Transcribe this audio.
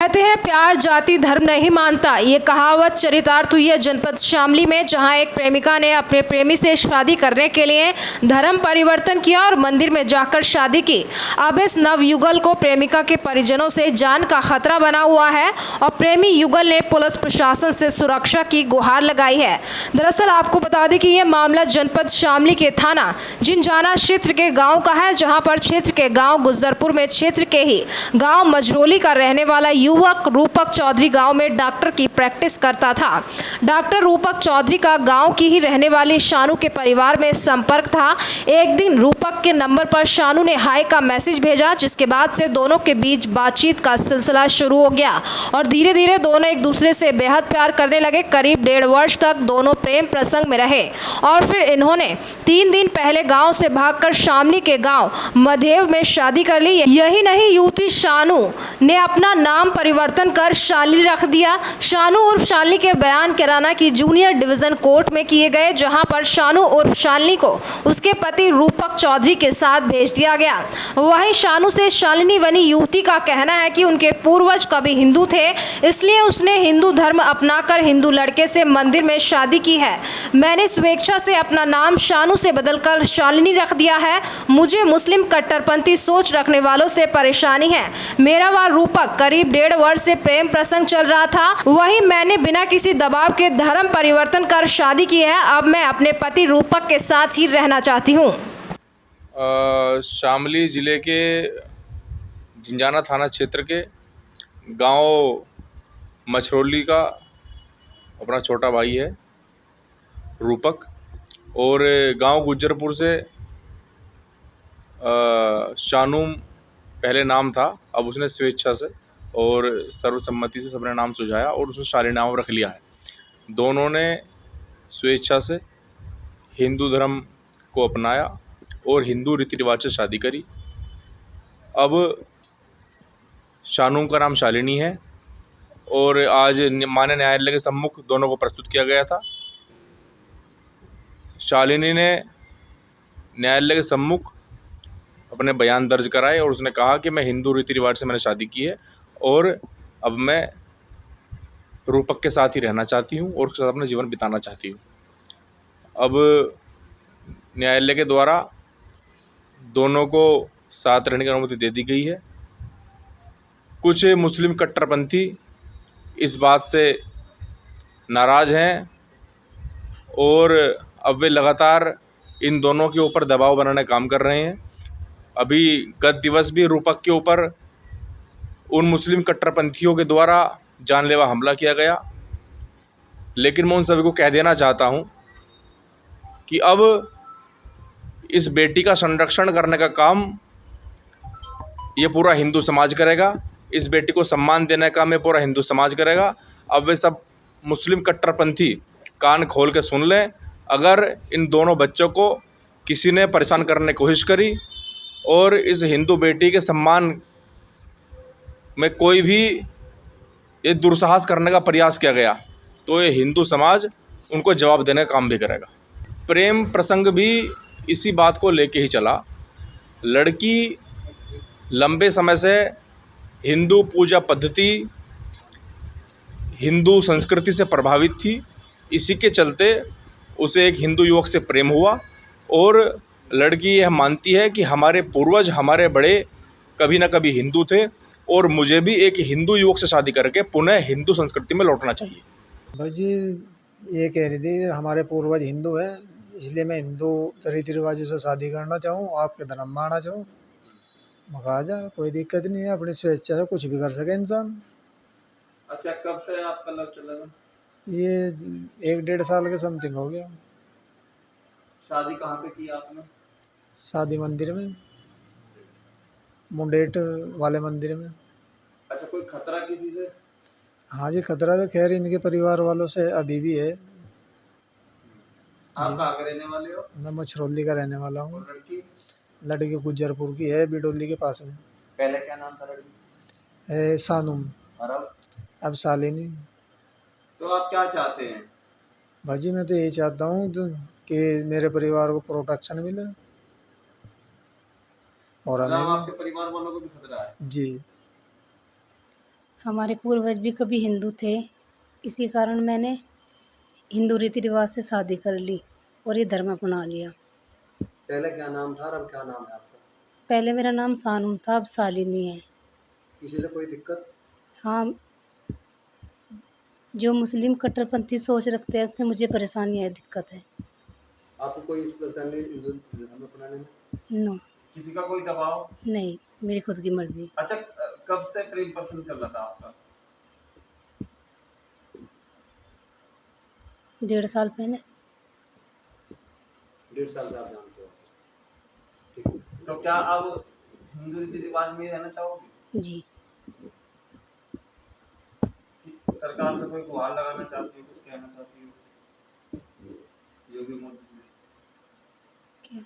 कहते हैं प्यार जाति धर्म नहीं मानता। ये कहावत चरितार्थ हुई है जनपद शामली में, जहां एक प्रेमिका ने अपने प्रेमी से शादी करने के लिए धर्म परिवर्तन किया और मंदिर में जाकर शादी की। अब इस नवयुगल को प्रेमिका के परिजनों से जान का खतरा बना हुआ है और प्रेमी युगल ने पुलिस प्रशासन से सुरक्षा की गुहार लगाई है। दरअसल आपको बता दें कि यह मामला जनपद शामली के थाना जिनजाना क्षेत्र के गाँव का है, जहाँ पर क्षेत्र के गाँव गुजरपुर में क्षेत्र के ही गाँव मझरोली का रहने वाला युवक रूपक चौधरी गांव में डॉक्टर की प्रैक्टिस करता था। डॉक्टर रूपक चौधरी का गांव की ही रहने वाली शानू के परिवार में संपर्क था। एक दिन रूपक के नंबर पर शानू ने हाय का मैसेज भेजा, जिसके बाद से दोनों के बीच बातचीत का सिलसिला शुरू हो गया और धीरे धीरे दोनों एक दूसरे से बेहद प्यार करने लगे। करीब 1.5 वर्ष तक दोनों प्रेम प्रसंग में रहे और फिर इन्होंने 3 दिन पहले गाँव से भागकर शामली के गाँव मधेव में शादी कर ली। यही नहीं, युवती शानू ने अपना नाम परिवर्तन कर शालिनी रख दिया। शानू उर्फ शालिनी के बयान किराना की जूनियर डिवीजन कोर्ट में किए गए, जहां पर शानू उर्फ शालिनी को उसके पति रूपक चौधरी के साथ भेज दिया गया। वहीं शानू से शालिनी बनी युवती का कहना है कि उनके पूर्वज कभी हिंदू थे, इसलिए उसने हिंदू धर्म अपनाकर हिंदू लड़के से मंदिर में शादी की है। मैंने स्वेच्छा से अपना नाम शानू से बदलकर शालिनी रख दिया है। मुझे मुस्लिम कट्टरपंथी सोच रखने वालों से परेशानी है। मेरा व रूपक करीब 1.5 वर्ष से प्रेम प्रसंग चल रहा था। वहीं मैंने बिना किसी दबाव के धर्म परिवर्तन कर शादी की है। अब मैं अपने पति रूपक के साथ ही रहना चाहती हूँ। शामली ज़िले के जिंजाना थाना क्षेत्र के गांव मछरौली का अपना छोटा भाई है रूपक, और गांव गुज्जरपुर से शानू पहले नाम था, अब उसने स्वेच्छा से और सर्वसम्मति से सबने नाम सुझाया और उसने शालिनी नाम रख लिया है। दोनों ने स्वेच्छा से हिंदू धर्म को अपनाया और हिंदू रीति रिवाज से शादी करी। अब शानू का नाम शालिनी है और आज मान्य न्यायालय के सम्मुख दोनों को प्रस्तुत किया गया था। शालिनी ने न्यायालय के सम्मुख अपने बयान दर्ज कराए और उसने कहा कि मैं हिंदू रीति रिवाज से मैंने शादी की है और अब मैं रूपक के साथ ही रहना चाहती हूँ और उसके साथ अपना जीवन बिताना चाहती हूँ। अब न्यायालय के द्वारा दोनों को साथ रहने की अनुमति दे दी गई है। कुछ मुस्लिम कट्टरपंथी इस बात से नाराज़ हैं और अब वे लगातार इन दोनों के ऊपर दबाव बनाने का काम कर रहे हैं। अभी गत दिवस भी रूपक के ऊपर उन मुस्लिम कट्टरपंथियों के द्वारा जानलेवा हमला किया गया, लेकिन मैं उन सभी को कह देना चाहता हूं कि अब इस बेटी का संरक्षण करने का काम ये पूरा हिंदू समाज करेगा। इस बेटी को सम्मान देने का काम ये पूरा हिंदू समाज करेगा। अब वे सब मुस्लिम कट्टरपंथी कान खोल के सुन लें। अगर इन दोनों बच्चों को किसी ने परेशान करने की कोशिश करी और इस हिंदू बेटी के सम्मान में कोई भी ये दुस्साहस करने का प्रयास किया गया तो ये हिंदू समाज उनको जवाब देने का काम भी करेगा। प्रेम प्रसंग भी इसी बात को लेके ही चला। लड़की लंबे समय से हिंदू पूजा पद्धति, हिंदू संस्कृति से प्रभावित थी। इसी के चलते उसे एक हिंदू युवक से प्रेम हुआ और लड़की यह मानती है कि हमारे पूर्वज, हमारे बड़े कभी ना कभी हिंदू थे और मुझे भी एक हिंदू युवक से शादी करके पुनः हिंदू संस्कृति में लौटना चाहिए। भाजी ये कह रही थी हमारे पूर्वज हिंदू हैं, इसलिए मैं हिंदू रीति रिवाजों से शादी करना चाहूँ, आपके धर्म में आना चाहूँ। मगा जा, कोई दिक्कत नहीं है, अपनी स्वेच्छा से कुछ भी कर सके इंसान। अच्छा, कब से आपका लव चला था? ये 1-1.5 साल के समथिंग हो गया। शादी कहाँ पे की आपने? शादी मंदिर में, मुंडेट वाले मंदिर में। अच्छा, कोई खतरा किसी से? हाँ जी, खतरा तो खैर इनके परिवार वालों से अभी भी है। आप कहाँ के रहने वाले हो? मैं मछरौली का रहने वाला हूँ। और लड़की? लड़की गुज्जरपुर की है, बिडोली के पास में। पहले क्या नाम था लड़की? है सानुम, और अब शालिनी। तो आप क्या चाहते हैं? भाजी मैं तो यही चाहता हूँ कि मेरे परिवार को प्रोटेक्शन मिले और मतलब हमें आपके परिवार वालों को भी खतरा है? जी। हमारे पूर्वज भी कभी हिंदू थे, इसी कारण मैंने हिंदू रीति रिवाज से शादी कर ली और ये धर्म अपना लिया। पहले क्या नाम था और अब क्या नाम है आपका? पहले मेरा नाम सानम था, अब शालिनी है। किसी से कोई दिक्कत? हाँ, जो मुस्लिम कट्टरपंथी सोच रखते हैं उससे मुझे परेशानी है, दिक्कत है। आपको कोई इस परेशानी हिंदू धर्म अपनाने में? नो, किसी का कोई दबाव? नहीं, मेरी खुद की मर्जी। अच्छा, कब से प्रेम प्रसंग चल रहा था आपका? 1.5 साल पहले। 1.5 साल से आप जानते हो? ठीक है। तो क्या अब हिंदू रीति रिवाज में रहना चाहोगे? जी। कि सरकार से कोई गुहार लगाना चाहती हो, कुछ कहना चाहती हो योगी मोदी जी? क्या?